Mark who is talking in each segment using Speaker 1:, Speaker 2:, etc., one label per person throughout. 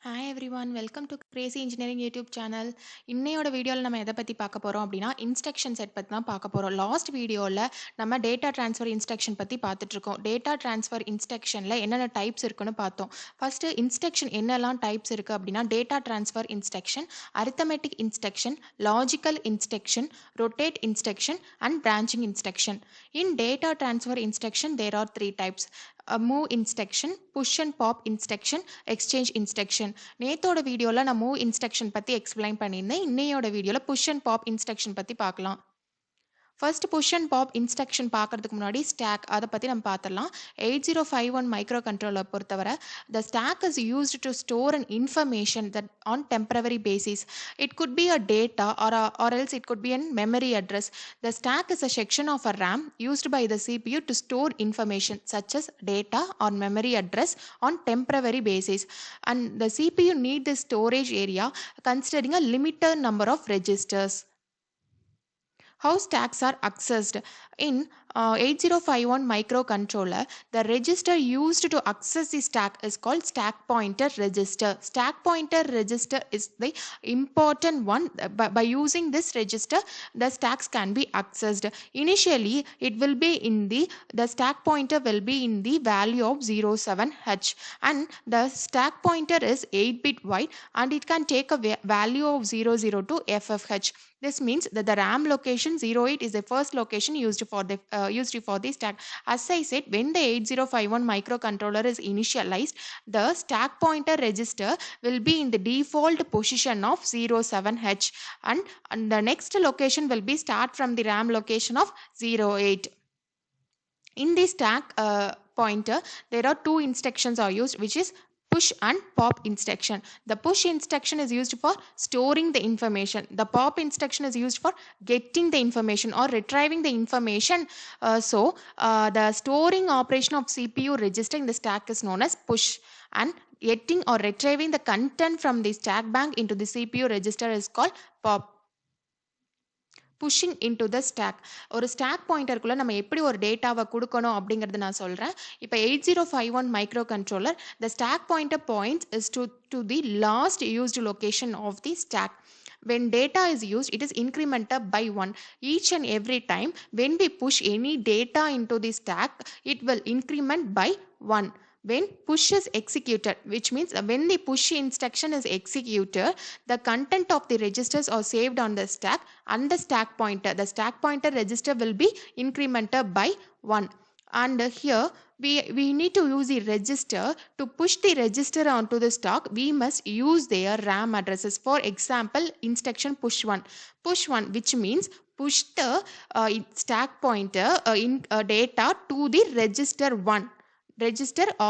Speaker 1: Hi everyone welcome to Crazy engineering YouTube channel. இன்னையோட வீடியோவில் நம்ம எதை பற்றி பார்க்க போகிறோம் அப்படின்னா இன்ஸ்ட்ரக்ஷன் செட் பற்றி தான் பார்க்க போகிறோம். லாஸ்ட் வீடியோவில் நம்ம டேட்டா ட்ரான்ஸ்ஃபர் இன்ஸ்ட்ரக்ஷன் பற்றி பார்த்துட்ருக்கோம். டேட்டா ட்ரான்ஸ்ஃபர் இன்ஸ்ட்ரக்ஷனில் என்னென்ன டைப்ஸ் இருக்குன்னு பார்த்தோம். ஃபஸ்ட்டு இன்ஸ்ட்ரக்ஷன் என்னெல்லாம் டைப்ஸ் இருக்குது அப்படின்னா data transfer instruction, arithmetic instruction, logical instruction, rotate instruction and branching instruction. In data transfer instruction there are three types: move instruction, push and pop instruction, exchange instruction. நேத்தோட வீடியோவில் நான் move instruction பற்றி explain பண்ணியிருந்தேன். இன்னையோட வீடியோவில் push and pop instruction பற்றி பார்க்கலாம். First push and pop instruction பார்க்கறதுக்கு முன்னாடி ஸ்டாக் அதை பற்றி நம்ம பார்த்துடலாம். 8051 மைக்ரோ கண்ட்ரோலர் பொறுத்தவரை the stack is used to store an information that on temporary basis. It could be a data or else it could be a memory address. The stack is a section of a RAM used by the CPU to store information such as data or memory address on temporary basis. And the CPU need the storage area considering a limited number of registers. How stacks are accessed? In 8051 microcontroller, the register used to access the stack is called stack pointer register. Stack pointer register is the important one. By using this register, the stacks can be accessed. Initially, it will be in the stack pointer will be in the value of 07H, and the stack pointer is 8-bit wide and it can take a value of 00 to FFH. This means that the RAM location 08 is the first location used for the stack. As I said, when the 8051 microcontroller is initialized, the stack pointer register will be in the default position of 07H, and the next location will be start from the RAM location of 08. In the stack pointer, there are two instructions are used, which is push and pop instruction. The push instruction is used for storing the information. The pop instruction is used for getting the information or retrieving the information. The storing operation of CPU register in the stack is known as push, and getting or retrieving the content from the stack bank into the CPU register is called pop. Pushing into the stack. ஒரு stack பாயிண்டருக்குள்ளே நம்ம எப்படி ஒரு டேட்டாவை கொடுக்கணும் அப்படிங்கிறது நான் சொல்கிறேன். இப்போ 8051 microcontroller, the stack pointer points is to the last used location of the stack. When data is used, it is incremented by 1. Each and every time when we push any data into the stack, it will increment by 1. When push is executed, which means when the push instruction is executed, the content of the registers are saved on the stack and the stack pointer register will be incremented by 1. And here we need to use the register. To push the register onto the stack, we must use their RAM addresses. For example, instruction push 1, which means push the stack pointer data to the register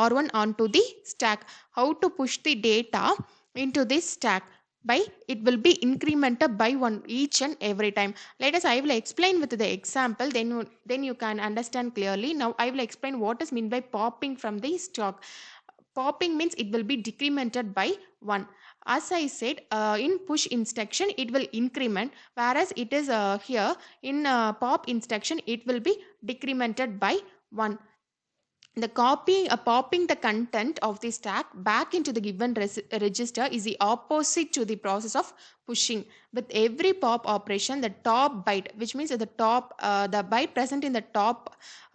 Speaker 1: R1 onto the stack. How to push the data into this stack? By it will be incremented by 1 each and every time. I will explain with the example, then you can understand clearly. Now I will explain what is meant by popping from the stack. Popping means it will be decremented by 1. As I said, in push instruction it will increment, whereas it is here in pop instruction it will be decremented by 1. The popping the content of the stack back into the given register is the opposite to the process of pushing. With every pop operation, the top byte, which means the byte present in the top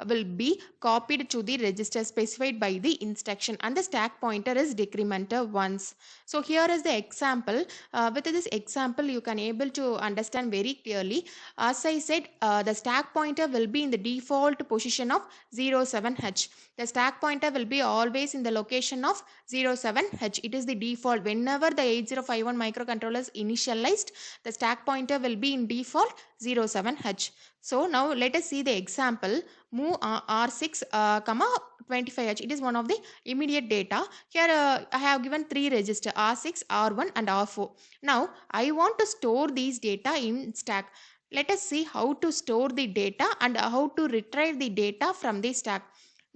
Speaker 1: will be copied to the register specified by the instruction, and the stack pointer is decremented once. So here is the example. With this example you can able to understand very clearly. As I said, the stack pointer will be in the default position of 07H. The stack pointer will be always in the location of 07H. It is the default. Whenever the 8051 microcontroller is initialized, the stack pointer will be in default 07H. So now let us see the example. Move R6, 25H. It is one of the immediate data. Here I have given 3 registers, R6, R1 and R4. Now I want to store these data in stack. Let us see how to store the data and how to retrieve the data from the stack.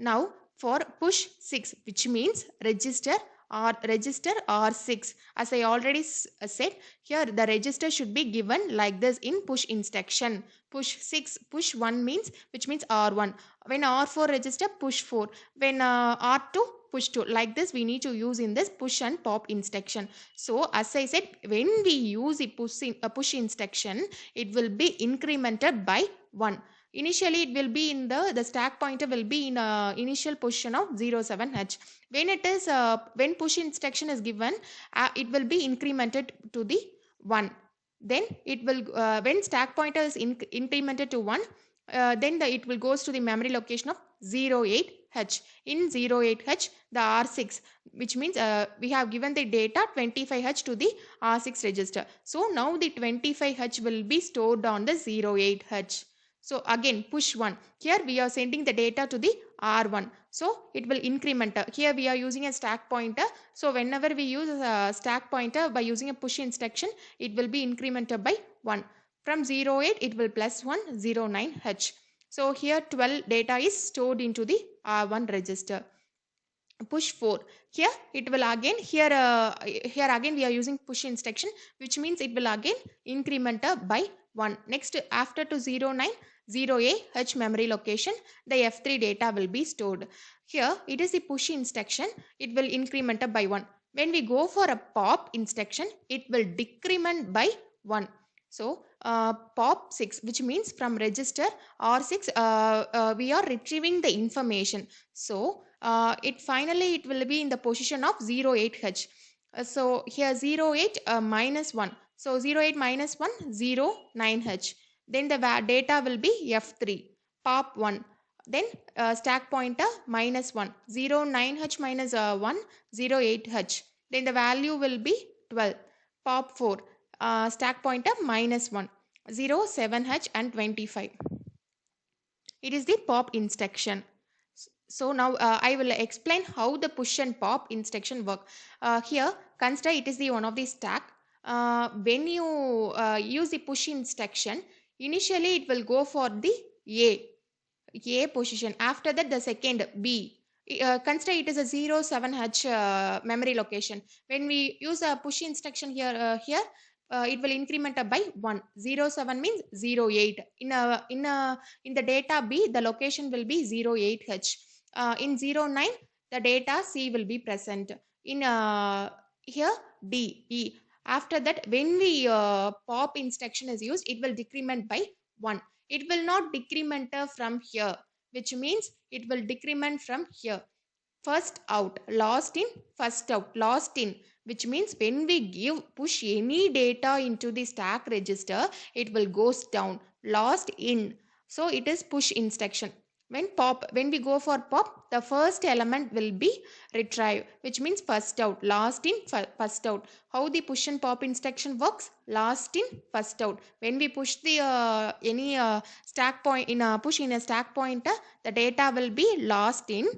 Speaker 1: Now for push 6, which means register R6, as I already said, here the register should be given like this in push instruction. Push 6, push 1 means, which means R1. When R4 register, push 4. When R2, push to. Like this we need to use in this push and pop instruction. So as I said, when we use a push instruction, it will be incremented by 1. Initially it will be in the stack pointer will be in initial position of 07h. When it is when push instruction is given, it will be incremented to the 1. Then it will when stack pointer is incremented to 1, then it will goes to the memory location of 08h. In 08h, the R6, which means we have given the data 25h to the R6 register. So now the 25h will be stored on the 08h. So again push 1. Here we are sending the data to the R1. So it will increment. Here we are using a stack pointer. So whenever we use a stack pointer by using a push instruction, it will be incremented by 1. From 08 it will plus 1, 09h. So here 12 data is stored into the R1 register. Push 4. Here it will again, here again we are using push instruction, which means it will again increment by 1. Next after to 09, 0AH memory location, the F3 data will be stored. Here it is the push instruction, it will increment by 1. When we go for a pop instruction, it will decrement by 1. So pop 6, which means from register R6 we are retrieving the information. So it finally it will be in the position of 08h. So here 08 minus 1. So 08 minus 1, 09h. Then the data will be F3, pop 1. Then stack pointer minus 1, 09h minus 1, 08h. Then the value will be 12, pop 4. Stack pointer minus 1, 07h and 25. It is the pop instruction. So now I will explain how the push and pop instruction work. Here consider it is the one of the stack. When you use the push instruction, initially it will go for the A position. After that the second B. Consider it is a 07h memory location. When we use a push instruction here, it will increment by 1. 07 means 08. In the data B, the location will be 08h. In 09, the data C will be present. In here D, E. After that, when we pop instruction is used, it will decrement by 1. It will not decrement from here, which means it will decrement from here. First out, last in, first out, last in, which means when we push any data into the stack register, it will goes down, last in. So it is push instruction. When we go for pop, the first element will be retrieve, which means first out, last in, first out. How the push and pop instruction works? Last in, first out. When we push the any stack point in a push in a stack pointer, the data will be last in,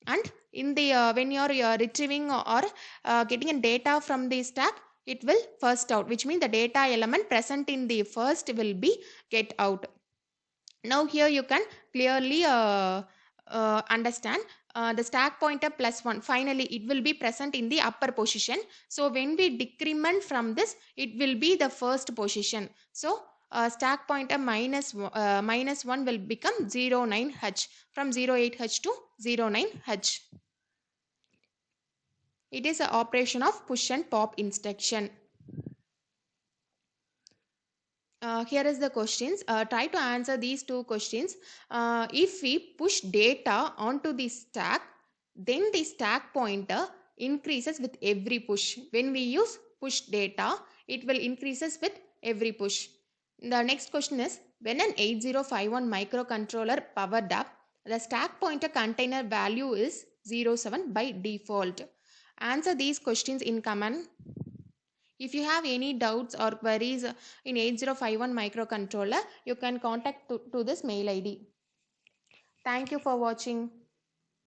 Speaker 1: and in the when you are retrieving or getting a data from the stack, it will first out, which means the data element present in the first will be get out. Now here you can clearly understand the stack pointer plus 1. Finally, it will be present in the upper position. So when we decrement from this, it will be the first position. So stack pointer minus 1 will become 09h, from 08h to 09h. It is an operation of push and pop instruction. Here is the questions. Try to answer these two questions. If we push data onto the stack, then the stack pointer increases with every push. When we use push data, it will increases with every push. The next question is, when an 8051 microcontroller powered up, the stack pointer container value is 07 by default. Answer these questions in comment. If you have any doubts or queries in 8051 microcontroller, you can contact to this mail ID. Thank you for watching.